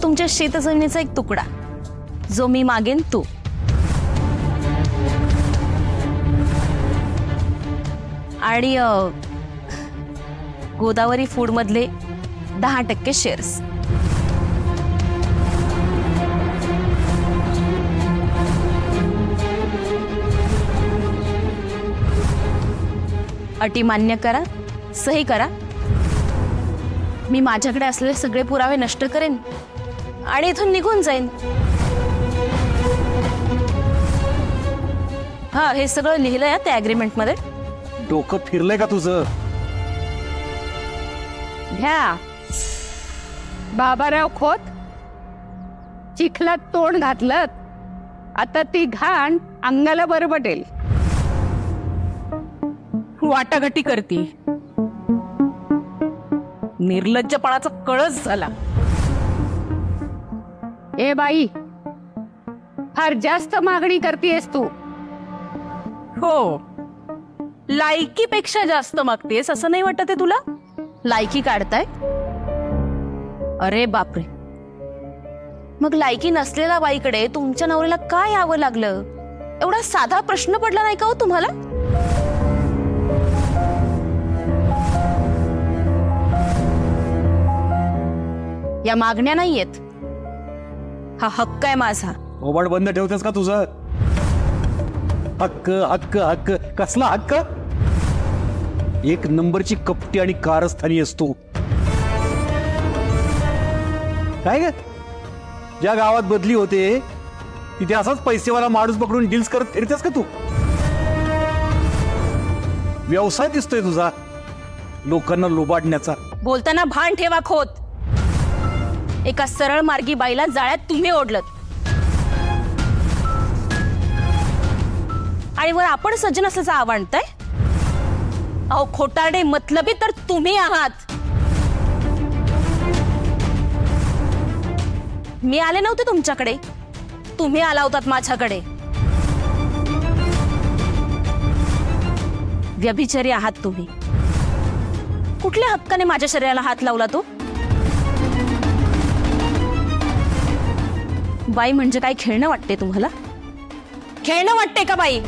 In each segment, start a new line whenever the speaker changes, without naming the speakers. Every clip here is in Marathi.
तुमच्या शेतजमिनीचा एक तुकडा जो मी मागेन तो. आणि गोदावरी फूड मधले 10% शेअर्स. अटी मान्य करा, सही करा. मी माझ्याकडे असलेले सगळे पुरावे नष्ट करेन आणि इथून निघून जाईन. हा, हे सगळं लिहिलंय त्या अग्रीमेंट मध्ये.
डोकं फिरलंय का तुझं?
घ्या बाबाराव खोत, चिखलात तोंड घातलं, आता ती घाण अंगाला बरबटेल.
वाटाघाटी करती. निर्लज्जपणाचा कळस झाला.
ए बाई, फार जास्त मागणी करतेस तू.
हो, लायकीपेक्षा जास्त मागतेस असं नाही वाटत आहे तुला? लायकी काढताय? अरे बापरे, मग लायकी नसलेल्या बाईकडे तुमच्या नवऱ्याला काय यावं लागलं? एवढा साधा प्रश्न पडला नाही का हो तुम्हाला? या मागण्या नाहीयेत, हा हक्क आहे माझा.
ओबाड बंद ठेवतेस का तुझं? हक्क हक्क हक्क कसला हक्क? एक नंबरची कपटी आणि कारस्थानी असतो. काय ग, ज्या गावात बदली होते तिथे असाच पैसेवाला माणूस पकडून डील्स करत फिरतेस का तू? व्यवसाय दिसतोय तुझा लोकांना लोबाडण्याचा.
बोलताना भान ठेवा खोत. एका सरळ मार्गी बाईला जाळ्यात तुम्ही ओढलत आणि वर आपण सज्जन असल्याचं आवाणताय. अहो खोटारडे मतलबी तर तुम्ही आहात. मी आले नव्हते तुमच्याकडे, तुम्ही आला होतात माझ्याकडे. व्यभिचारी आहात तुम्ही. कुठल्या हक्काने माझ्या शरीराला हात लावला तो? बाई म्हणजे काय खेळणं वाटते तुम्हाला? खेळणं वाटते का बाई?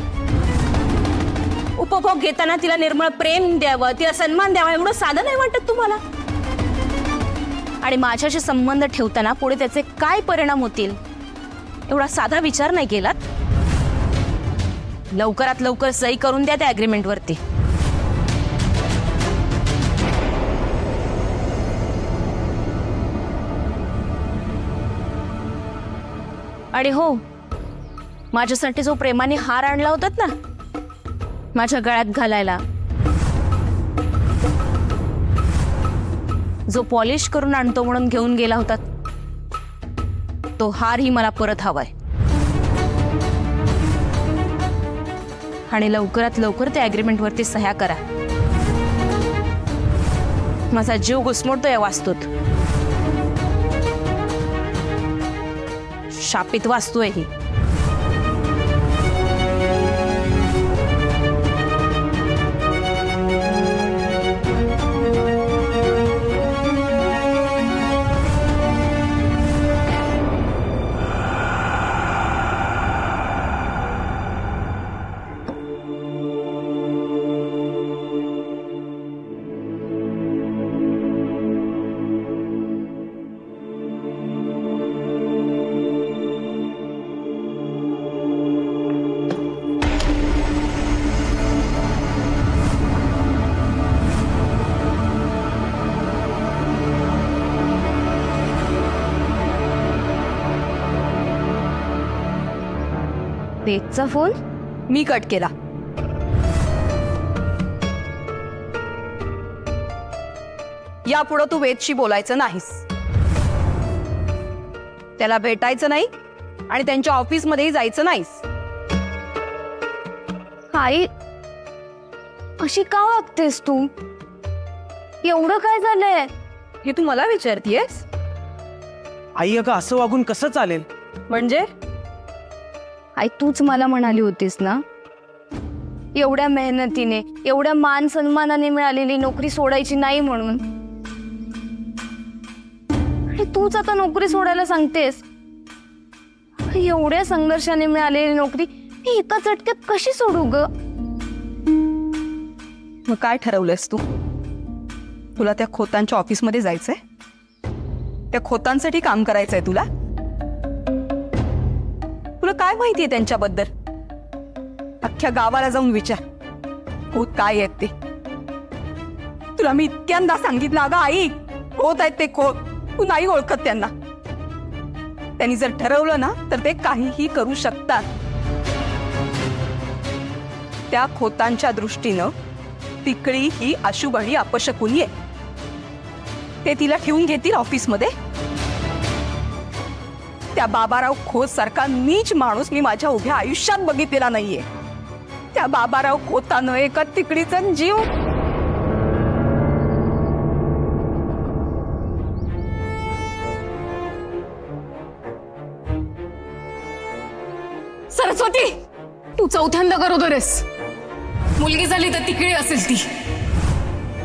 उपभोग घेताना तिला निर्मळ प्रेम द्यावं, तिला सन्मान द्यावा एवढं साधं नाही वाटत तुम्हाला? आणि माझ्याशी संबंध ठेवताना पुढे त्याचे काय परिणाम होतील एवढा साधा विचार नाही केलात? लवकरात लवकर सही करून द्या त्या अग्रीमेंट वरती. आणि हो, माझ्यासाठी जो प्रेमाने हार आणला होतात ना माझ्या गळ्यात घालायला, जो पॉलिश करून आणतो म्हणून घेऊन गेला होता, तो हार ही मला परत हवाय. आणि लवकरात लवकर त्या अग्रीमेंट वरती सह्या करा. माझा जीव घुसमटतो या वास्तूत. शापित वास्तू आहे ही. वेदचा फोन मी कट केला. यापुढे तू वेदशी बोलायचं नाहीस, त्याला भेटायचं नाही आणि त्यांच्या ऑफिसमध्येही जायचं नाहीस.
आई, अशी का वागतेस तू? एवढं काय झालंय
हे तू मला विचारतीयस?
आई अगं असं वागून कसं चालेल?
म्हणजे
आई, तूच मला म्हणाली होतीस ना एवढ्या मेहनतीने एवढ्या मान सन्मानाने मिळालेली नोकरी सोडायची नाही म्हणून. आणि तूच आता नोकरी सोडायला सांगतेस. एवढ्या संघर्षाने मिळालेली नोकरी मी एका झटक्यात कशी सोडू ग?
मग काय ठरवलंयस तू? तुला त्या खोतांच्या ऑफिसमध्ये जायचंय? त्या खोतांसाठी काम करायचंय तुला? तुला काय माहितीये त्यांच्याबद्दल? अख्ख्या गावाला जाऊन विचार खोत काय आहेत ते. तुला मी इतक्यांदा सांगितलं अगं आई, खोत आहेत ते खोत. तू नाही ओळखत त्यांना. त्यांनी जर ठरवलं ना तर ते काहीही करू शकतात. त्या खोतांच्या दृष्टीनं तिकडी ही अशुभ आणि अपशकुनी आहे. ते तिला ठेवून घेतील ऑफिसमध्ये. त्या बाबाराव खोत सारखा नीच माणूस मी माझ्या उभ्या आयुष्यात बघितलेला नाहीये. त्या बाबाराव खोतानं एका तिकडीचा जीव.
सरस्वती, तू चौथ्यांदा गरोदर आहेस. मुलगी झाली तर तिकडी असेल ती.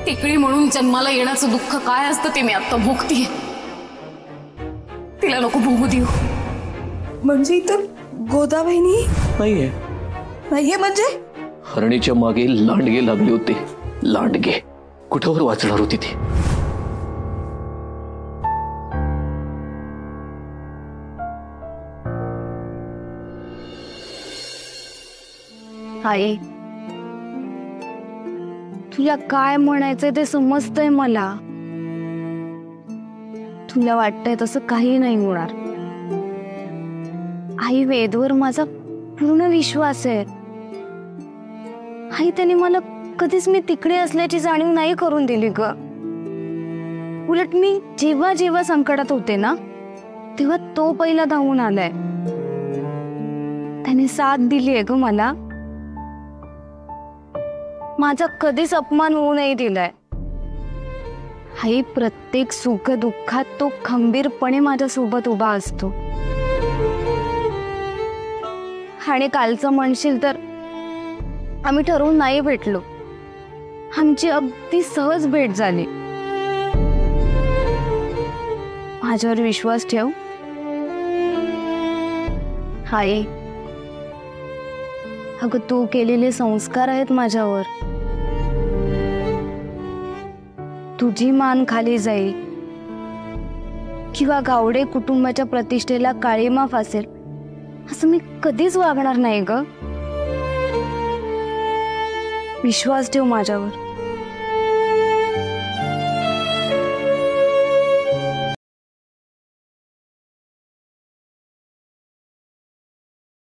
तिकडी म्हणून जन्माला येण्याचं दुःख काय असतं ते मी आता भोगतीये. तिला नको भोगू देऊ.
म्हणजे इथं गोदावहिनी
नाहीये.
नाहीये म्हणजे?
हरणीच्या मागे लांडगे लागले होते. लांडगे कुठावर वाचणार होती ती?
आई, तुला काय म्हणायचंय ते समजतंय मला. तुला वाटतंय तसं काही नाही होणार. आई, वेदवर माझा पूर्ण विश्वास आहे. आई, त्याने मला कधीच मी तिकडे असल्याची जाणीव नाही करून दिली ग. उलट मी जेव्हा जेव्हा संकटात होते ना तेव्हा तो पहिला धावून आलाय. त्याने साथ दिली आहे ग मला. माझा कधीच अपमान होऊ नाही दिलाय. आई, प्रत्येक सुख दुःखात तो खंबीरपणे माझ्या सोबत उभा असतो. आणि कालचं म्हणशील तर आम्ही ठरवून नाही भेटलो. आमची अगदी सहज भेट झाली. माझ्यावर विश्वास ठेव. आई, अगं तू केलेले संस्कार आहेत माझ्यावर. तुझी मान खाली जाईल किंवा गावडे कुटुंबाच्या प्रतिष्ठेला काळीमा फासेल असं मी कधीच वागणार नाही ग. विश्वास ठेव माझ्यावर.